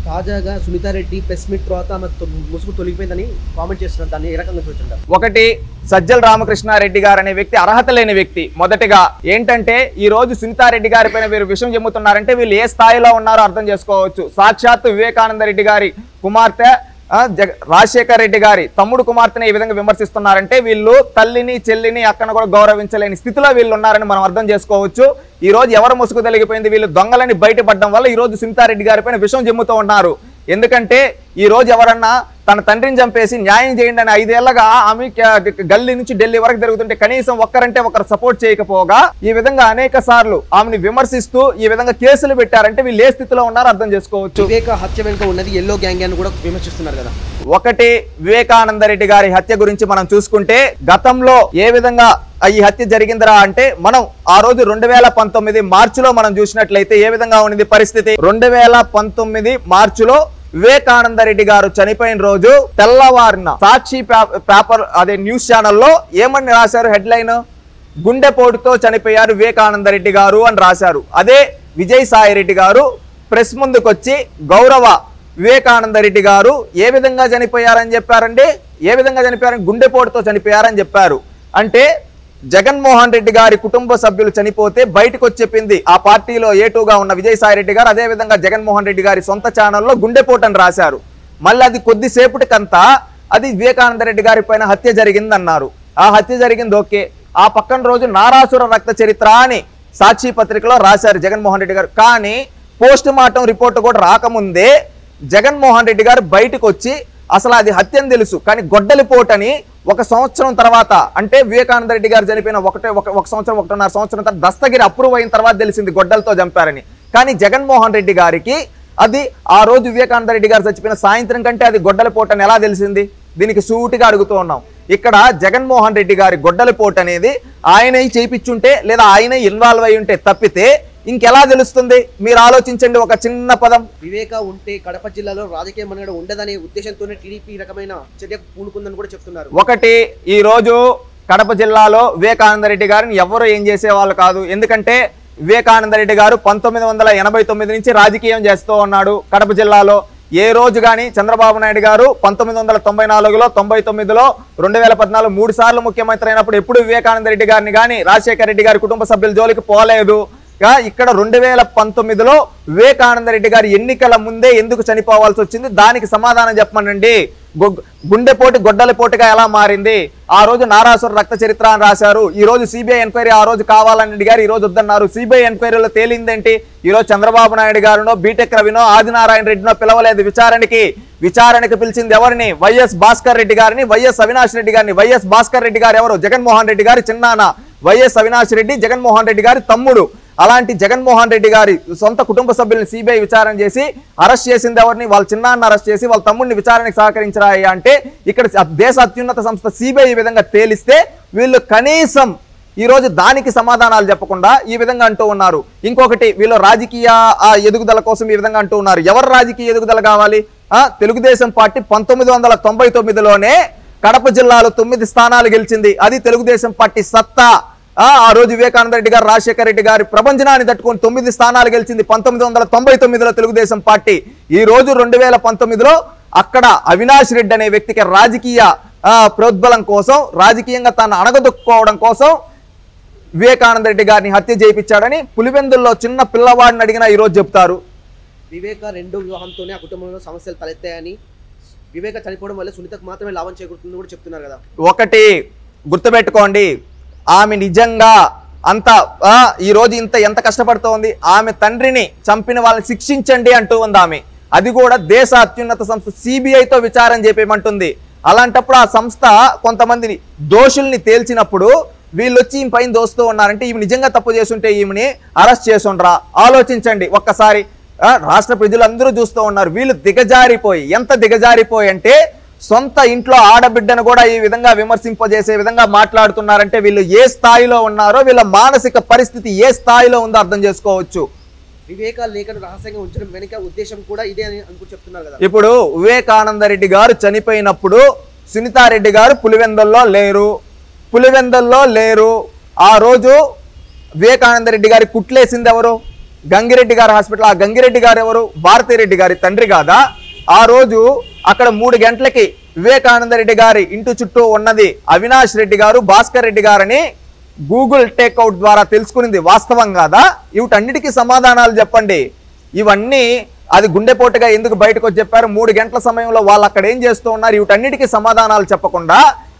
తాజాగా Sunitha Reddy press meet తర్వాత ఆమె ముసుగు తొలగిపోయిందని కామెంట్ చేస్తున్నారు. దాన్ని ఏ రకంగా చూస్తుంటారు? ఒకటి, సజ్జల రామకృష్ణారెడ్డి గారు అనే వ్యక్తి అర్హత లేని వ్యక్తి. మొదటిగా ఏంటంటే ఈ రోజు సునీతారెడ్డి గారి పైన వీరు విషయం చెమ్ముతున్నారంటే వీళ్ళు ఏ స్థాయిలో ఉన్నారో అర్థం చేసుకోవచ్చు. సాక్షాత్ వివేకానంద రెడ్డి గారి కుమార్తె రాజశేఖర రెడ్డి గారి తమ్ముడు కుమార్తెని ఈ విధంగా విమర్శిస్తున్నారంటే వీళ్ళు తల్లిని చెల్లిని అక్కను కూడా గౌరవించలేని స్థితిలో వీళ్ళు ఉన్నారని మనం అర్థం చేసుకోవచ్చు. ఈ రోజు ఎవరు ముసుగు తెలిగిపోయింది, వీళ్ళు దొంగలని బయటపడడం వల్ల ఈ రోజు సునీతారెడ్డి గారి పైన విషయం చెమ్ముతూ ఉన్నారు. ఎందుకంటే ఈ రోజు ఎవరన్నా తన తండ్రిని చంపేసి న్యాయం చేయండి అని 5 ఏళ్లగా ఆమె గల్లీ నుంచి ఢిల్లీ వరకు జరుగుతుంటే కనీసం ఒక్కరంటే ఒకరు సపోర్ట్ చేయకపోగా ఈ విధంగా అనేక సార్లు ఆమెను విమర్శిస్తూ ఈ విధంగా కేసులు పెట్టారంటే వీళ్ళు ఏ స్థితిలో ఉన్నారో అర్థం చేసుకోవచ్చు. వివేక హత్య వెనుక ఉన్నది ఎల్లో గ్యాంగ్ అని కూడా విమర్శిస్తున్నారు కదా. ఒకటి, వివేకానంద రెడ్డి గారి హత్య గురించి మనం చూసుకుంటే గతంలో ఏ విధంగా ఈ హత్య జరిగిందిరా అంటే మనం ఆ రోజు 2019 మార్చిలో మనం చూసినట్లయితే ఏ విధంగా ఉన్నది పరిస్థితి. 2019 మార్చిలో వివేకానంద రెడ్డి గారు చనిపోయిన రోజు తెల్లవారిన సాక్షి పేపర్ అదే న్యూస్ ఛానల్లో ఏమని రాశారు, హెడ్లైన్ గుండెపోటుతో చనిపోయారు వివేకానంద రెడ్డి గారు అని రాశారు. అదే విజయసాయి రెడ్డి గారు ప్రెస్ ముందుకొచ్చి గౌరవ వివేకానంద రెడ్డి గారు ఏ విధంగా చనిపోయారని చెప్పారండి, ఏ విధంగా చనిపోయారని గుండెపోటుతో చనిపోయారని చెప్పారు. అంటే జగన్మోహన్ రెడ్డి గారి కుటుంబ సభ్యులు చనిపోతే బయటకు వచ్చి చెప్పింది ఆ పార్టీలో ఏటూగా ఉన్న విజయసాయి రెడ్డి గారు. అదే విధంగా జగన్మోహన్ రెడ్డి గారి సొంత ఛానల్లో గుండెపోటు అని రాశారు. మళ్ళీ అది కొద్దిసేపటికంతా అది వివేకానంద రెడ్డి గారి పైన హత్య జరిగింది అన్నారు. ఆ హత్య జరిగింది ఓకే. ఆ పక్కన రోజు నారాసుర రక్త చరిత్ర అని సాక్షి పత్రికలో రాశారు జగన్మోహన్ రెడ్డి గారు. కానీ పోస్ట్ మార్టం రిపోర్ట్ కూడా రాకముందే జగన్మోహన్ రెడ్డి గారు బయటకు వచ్చి అసలు అది హత్యని తెలుసు కానీ గొడ్డలిపోటని 1 సంవత్సరం తర్వాత అంటే వివేకానంద రెడ్డి గారు చనిపోయిన ఒక సంవత్సరం 1.5 సంవత్సరం తర్వాత దస్తగిరి అప్రూవ్ అయిన తర్వాత తెలిసింది గొడ్డలతో చంపారని. కానీ జగన్మోహన్ రెడ్డి గారికి అది ఆ రోజు వివేకానంద రెడ్డి గారు చచ్చిపోయిన సాయంత్రం కంటే అది గొడ్డలిపోటని ఎలా తెలిసింది? దీనికి సూటిగా అడుగుతూ ఉన్నాం. ఇక్కడ జగన్మోహన్ రెడ్డి గారి గొడ్డలిపోటు అనేది ఆయనే చేయించుంటే లేదా ఆయనే ఇన్వాల్వ్ అయి ఉంటే తప్పితే ఇంకెలా తెలుస్తుంది? మీరు ఆలోచించండి. ఒక చిన్న పదం, వివేక ఉంటే కడప జిల్లాలో రాజకీయ మనుగడ ఉండదనే ఉద్దేశంతోనే టీడీపీ రకమైన చర్యకు పూనుకుందని కూడా చెప్తున్నారు. ఒకటి, ఈ రోజు కడప జిల్లాలో వివేకానంద రెడ్డి గారిని ఎవరు ఏం చేసేవాళ్ళు కాదు. ఎందుకంటే వివేకానంద రెడ్డి గారు 1989 నుంచి రాజకీయం చేస్తూ ఉన్నాడు కడప జిల్లాలో. ఏ రోజు కానీ చంద్రబాబు నాయుడు గారు 1994లో 99లో 2014 3 సార్లు ముఖ్యమంత్రి అయినప్పుడు ఎప్పుడు వివేకానంద రెడ్డి గారిని కానీ రాజశేఖర రెడ్డి గారి కుటుంబ సభ్యుల జోలికి పోలేదు. ఇక్కడ 2019లో వివేకానంద రెడ్డి గారు ఎన్నికల ముందే ఎందుకు చనిపోవాల్సి వచ్చింది, దానికి సమాధానం చెప్పమనండి. గుండెపోటు గొడ్డలిపోటుగా ఎలా మారింది? ఆ రోజు నారాసుర రక్త చరిత్ర అని రాశారు. ఈ రోజు సిబిఐ ఎంక్వైరీ ఆ రోజు కావాలని అడిగారు, ఈ రోజు వద్దన్నారు. సిబిఐ ఎంక్వైరీలో తేలిందేంటి? ఈ రోజు చంద్రబాబు నాయుడు గారునో బీటెక్ రవినో ఆదినారాయణ రెడ్డినో పిలవలేదు విచారణకి పిలిచింది ఎవరిని? వైఎస్ భాస్కర్ రెడ్డి గారిని, వైఎస్ అవినాష్ రెడ్డి గారిని. వైఎస్ భాస్కర్ రెడ్డి గారు ఎవరు? జగన్మోహన్ రెడ్డి గారి చిన్నాన్న. వైఎస్ అవినాష్ రెడ్డి జగన్మోహన్ రెడ్డి గారి తమ్ముడు. అలాంటి జగన్మోహన్ రెడ్డి గారి సొంత కుటుంబ సభ్యులను సిబిఐ విచారణ చేసి అరెస్ట్ చేసింది ఎవరిని? వాళ్ళ చిన్నాన్న అరెస్ట్ చేసి వాళ్ళ తమ్ముడిని విచారణకు సహకరించరా అంటే ఇక్కడ దేశ అత్యున్నత సంస్థ సిబిఐ ఈ విధంగా తేలిస్తే వీళ్ళు కనీసం ఈ రోజు దానికి సమాధానాలు చెప్పకుండా ఈ విధంగా అంటూ ఉన్నారు. ఇంకొకటి, వీళ్ళు రాజకీయ ఎదుగుదల కోసం ఈ విధంగా అంటూ ఉన్నారు. ఎవరు రాజకీయ ఎదుగుదల కావాలి? తెలుగుదేశం పార్టీ 1999లోనే కడప జిల్లాలో 9 స్థానాలు గెలిచింది. అది తెలుగుదేశం పార్టీ సత్తా. ఆ రోజు వివేకానంద రెడ్డి గారు రాజశేఖర రెడ్డి గారి ప్రపంచనాన్ని తట్టుకొని 9 స్థానాలు గెలిచింది 1999లో తెలుగుదేశం పార్టీ. ఈ రోజు 2019లో అక్కడ అవినాష్ రెడ్డి అనే వ్యక్తికి రాజకీయ ప్రోద్బలం కోసం, రాజకీయంగా తాను అణగదొక్కుకోవడం కోసం వివేకానంద రెడ్డి గారిని హత్య చేయించాడని పులివెందుల్లో చిన్న పిల్లవాడిని అడిగినా ఈరోజు చెప్తారు. వివేక 2వ వివాహంతోనే ఆ కుటుంబంలో సమస్యలు తలెత్తాయని, వివేక చనిపోవడం వల్ల సునీతకు మాత్రమే లాభం చేకూరుతుందని కూడా చెప్తున్నారు కదా. ఒకటి గుర్తుపెట్టుకోండి, ఆమె నిజంగా అంత ఈ రోజు ఎంత కష్టపడుతోంది. ఆమె తండ్రిని చంపిన వాళ్ళని శిక్షించండి అంటూ ఉంది ఆమె. అది కూడా దేశ అత్యున్నత సంస్థ సిబిఐతో విచారణ చేపేయమంటుంది. అలాంటప్పుడు ఆ సంస్థ కొంతమందిని దోషుల్ని తేల్చినప్పుడు వీళ్ళు వచ్చి ఈమె పైన దోస్తూ ఉన్నారంటే ఈమె నిజంగా తప్పు చేస్తుంటే ఈమెని అరెస్ట్ చేసుండ్రా? ఆలోచించండి ఒక్కసారి. రాష్ట్ర ప్రజలందరూ చూస్తూ ఉన్నారు. వీళ్ళు దిగజారిపోయి, ఎంత దిగజారిపోయి అంటే సొంత ఇంట్లో ఆడబిడ్డను కూడా ఈ విధంగా విమర్శింపజేసే విధంగా మాట్లాడుతున్నారంటే వీళ్ళు ఏ స్థాయిలో ఉన్నారో, వీళ్ళ మానసిక పరిస్థితి ఏ స్థాయిలో ఉందో అర్థం చేసుకోవచ్చు. వివేక లేఖను రహస్యంగా ఉంచడం వెనుక ఉద్దేశం కూడా ఇదే అని చెప్తున్నారు కదా. ఇప్పుడు వివేకానంద రెడ్డి గారు చనిపోయినప్పుడు సునీతారెడ్డి గారు పులివెందుల్లో లేరు. ఆ రోజు వివేకానంద రెడ్డి గారి కుట్లేసింది ఎవరు? గంగిరెడ్డి గారి హాస్పిటల్. ఆ గంగిరెడ్డి గారు ఎవరు? భారతిరెడ్డి గారి తండ్రి కాదా? ఆ రోజు అక్కడ 3 గంటలకి వివేకానంద రెడ్డి గారి ఇంటి చుట్టూ ఉన్నది అవినాష్ రెడ్డి గారు, భాస్కర్ రెడ్డి గారని గూగుల్ టేక్అవుట్ ద్వారా తెలుసుకునింది వాస్తవం కాదా? వీటన్నిటికీ సమాధానాలు చెప్పండి. ఇవన్నీ అది గుండెపోటుగా ఎందుకు బయటకు వచ్చి చెప్పారు? 3 గంటల సమయంలో వాళ్ళు అక్కడ ఏం చేస్తూ ఉన్నారు? వీటన్నిటికీ సమాధానాలు చెప్పకుండా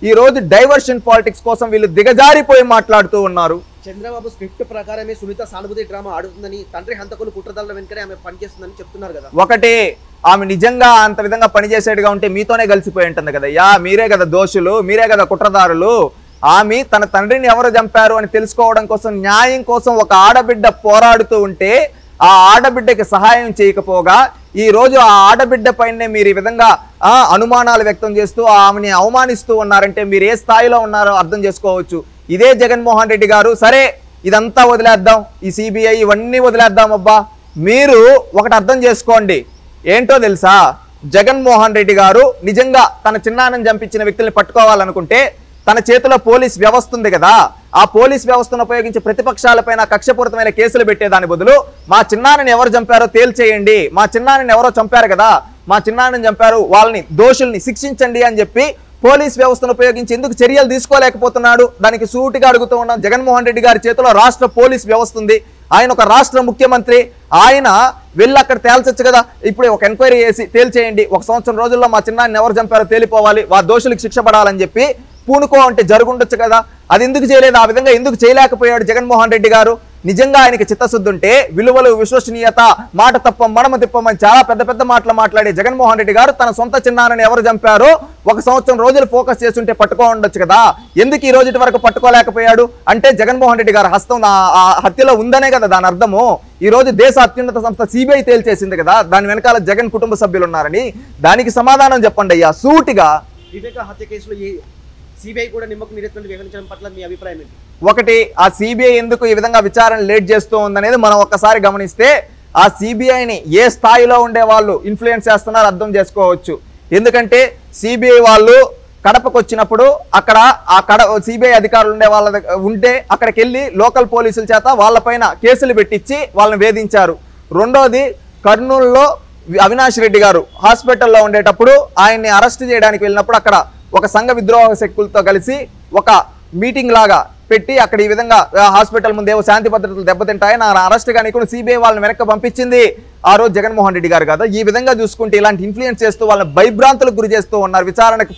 ఈ రోజు డైవర్షన్ పాలిటిక్స్ కోసం వీళ్ళు దిగజారిపోయి మాట్లాడుతూ ఉన్నారు. చంద్రబాబు స్క్రిప్ట్ ప్రకారమే సునీత సానుభూతి డ్రామా ఆడుతుందని, తండ్రి హంతకులు కుట్రదారుల వెనుకనే ఆమె పనిచేస్తుందని చెప్తున్నారు కదా. ఒకటి, ఆమె నిజంగా అంత విధంగా పనిచేసేట్టుగా ఉంటే మీతోనే కలిసిపోయి ఉంటుంది కదా. మీరే కదా దోషులు, మీరే కదా కుట్రదారులు. ఆమె తన తండ్రిని ఎవరు చంపారు అని తెలుసుకోవడం కోసం, న్యాయం కోసం ఒక ఆడబిడ్డ పోరాడుతూ ఉంటే ఆ ఆడబిడ్డకి సహాయం చేయకపోగా ఈ రోజు ఆ ఆడబిడ్డ పైనే మీరు ఈ విధంగా అనుమానాలు వ్యక్తం చేస్తూ ఆమెని అవమానిస్తూ ఉన్నారంటే మీరు ఏ స్థాయిలో ఉన్నారో అర్థం చేసుకోవచ్చు. ఇదే జగన్మోహన్ రెడ్డి గారు, సరే ఇదంతా వదిలేద్దాం, ఈ సిబిఐ ఇవన్నీ వదిలేద్దాం, అబ్బా మీరు ఒకటి అర్థం చేసుకోండి. ఏంటో తెలుసా, జగన్మోహన్ రెడ్డి గారు నిజంగా తన చిన్నాన్నని చంపించిన వ్యక్తుల్ని పట్టుకోవాలనుకుంటే తన చేతిలో పోలీస్ వ్యవస్థ ఉంది కదా, ఆ పోలీస్ వ్యవస్థను ఉపయోగించి ప్రతిపక్షాలపైన కక్షపూరితమైన కేసులు పెట్టేదాని బదులు మా చిన్నాన్నని ఎవరు చంపారో తేల్చేయండి, మా చిన్నాన్నని ఎవరో చంపారు కదా, మా చిన్నాన్నని చంపారు, వాళ్ళని దోషుల్ని శిక్షించండి అని చెప్పి పోలీస్ వ్యవస్థను ఉపయోగించి ఎందుకు చర్యలు తీసుకోలేకపోతున్నాడు? దానికి సూటిగా అడుగుతూ ఉన్నాం. జగన్మోహన్ రెడ్డి గారి చేతిలో రాష్ట్ర పోలీస్ వ్యవస్థ ఉంది, ఆయన ఒక రాష్ట్ర ముఖ్యమంత్రి, ఆయన వెళ్ళి అక్కడ తేల్చొచ్చు కదా. ఇప్పుడు ఒక ఎంక్వైరీ చేసి తేల్చేయండి, 1 సంవత్సరం రోజుల్లో మా చిన్నాన్ని ఎవరు చంపారో తేలిపోవాలి, ఆ దోషులకు శిక్ష పడాలని చెప్పి పూనుకో అంటే జరుగుండొచ్చు కదా. అది ఎందుకు చేయలేదు? ఆ విధంగా ఎందుకు చేయలేకపోయాడు జగన్మోహన్ రెడ్డి గారు? నిజంగా ఆయనకి చిత్తశుద్ధి ఉంటే విలువలు, విశ్వసనీయత, మాట తప్ప మడమ తిప్పమని చాలా పెద్ద పెద్ద మాటలు మాట్లాడే జగన్మోహన్ రెడ్డి గారు తన సొంత చిన్నాన్నని ఎవరు చంపారో 1 సంవత్సరం రోజులు ఫోకస్ చేస్తుంటే పట్టుకో ఉండొచ్చు కదా. ఎందుకు ఈ రోజు వరకు పట్టుకోలేకపోయాడు? అంటే జగన్మోహన్ రెడ్డి గారి హస్తం ఆ హత్యలో ఉందనే కదా దాని అర్థము. ఈ రోజు దేశ అత్యున్నత సంస్థ సిబిఐ తేల్చేసింది కదా దాని వెనకాల జగన్ కుటుంబ సభ్యులు ఉన్నారని. దానికి సమాధానం చెప్పండి అయ్యా సూటిగా. వివేక హత్య కేసులో సిబిఐ కూడా నిమ్మకు నీరెత్తులు వ్యవహరించడం పట్ల మీ అభిప్రాయం ఏంటి? ఒకటి, ఆ సిబిఐ ఎందుకు ఈ విధంగా విచారణ లేట్ చేస్తూ ఉందనేది మనం ఒక్కసారి గమనిస్తే ఆ సిబిఐని ఏ స్థాయిలో ఉండే వాళ్ళు ఇన్ఫ్లుయెన్స్ చేస్తున్నారో అర్థం చేసుకోవచ్చు. ఎందుకంటే సిబిఐ వాళ్ళు కడపకు వచ్చినప్పుడు అక్కడ సిబిఐ అధికారులు ఉంటే అక్కడికి వెళ్ళి లోకల్ పోలీసుల చేత వాళ్ళపైన కేసులు పెట్టించి వాళ్ళని వేధించారు. రెండోది, కర్నూలులో అవినాష్ రెడ్డి గారు హాస్పిటల్లో ఉండేటప్పుడు ఆయన్ని అరెస్ట్ చేయడానికి వెళ్ళినప్పుడు అక్కడ ఒక సంఘ విద్రోహ శక్తులతో కలిసి ఒక మీటింగ్ లాగా పెట్టి అక్కడ ఈ విధంగా హాస్పిటల్ ముందు ఏవో శాంతి భద్రతలు దెబ్బతింటాయని అరెస్ట్ కానీ కూడా సిబిఐ వాళ్ళని వెనక్కి పంపించింది ఆ రోజు జగన్మోహన్ రెడ్డి గారు కదా. ఈ విధంగా చూసుకుంటే ఇలాంటి ఇన్ఫ్లుయెన్స్ చేస్తూ వాళ్ళని భయభ్రాంతులకు గురి చేస్తూ ఉన్నారు, విచారణకు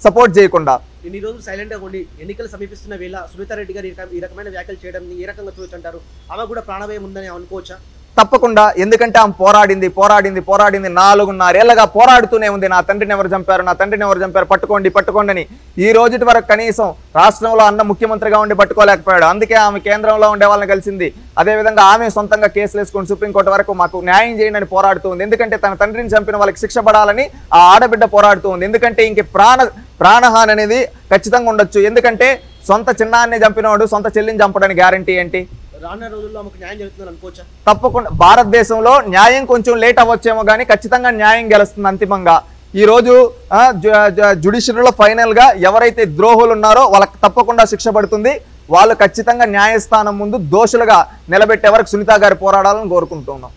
సపోర్ట్ చేయకుండా. ఇన్ని రోజులు సైలెంట్ గా ఉండి ఎన్నికలు సమీపిస్తున్న వేళ సునీత రెడ్డి గారు ఈ రకమైన వ్యాఖ్యలు చేయడం ఏ రకంగా చూడొచ్చు అంటారు? ఆమె కూడా ప్రాణభయం ఉందని అనుకోవచ్చా? తప్పకుండా. ఎందుకంటే ఆమె పోరాడింది 4.5 ఏళ్లగా పోరాడుతూనే ఉంది. నా తండ్రిని ఎవరు చంపారు, పట్టుకోండి అని. ఈ రోజు వరకు కనీసం రాష్ట్రంలో అన్న ముఖ్యమంత్రిగా ఉండి పట్టుకోలేకపోయాడు. అందుకే ఆమె కేంద్రంలో ఉండే వాళ్ళని కలిసింది. అదేవిధంగా ఆమె సొంతంగా కేసులు వేసుకుని సుప్రీంకోర్టు వరకు మాకు న్యాయం చేయండి అని పోరాడుతుంది. ఎందుకంటే తన తండ్రిని చంపిన వాళ్ళకి శిక్ష పడాలని ఆ ఆడబిడ్డ పోరాడుతుంది. ఎందుకంటే ఇంక ప్రాణహాని అనేది ఖచ్చితంగా ఉండొచ్చు. ఎందుకంటే సొంత చిన్నాన్ని చంపినవాడు సొంత చెల్లిని చంపడానికి గ్యారంటీ ఏంటి? రానున్న రోజుల్లో ఆమెకు న్యాయం జరుగుతుందని అనుకోవచ్చా? తప్పకుండా. భారతదేశంలో న్యాయం కొంచెం లేట్ అవ్వచ్చేమో కానీ ఖచ్చితంగా న్యాయం గెలుస్తుంది అంతిమంగా. ఈ రోజు జ్యుడిషియరీలో ఫైనల్ గా ఎవరైతే ద్రోహులు ఉన్నారో వాళ్ళకి తప్పకుండా శిక్ష పడుతుంది. వాళ్ళు ఖచ్చితంగా న్యాయస్థానం ముందు దోషులుగా నిలబెట్టే వరకు సునీత గారు పోరాడాలని కోరుకుంటున్నాం.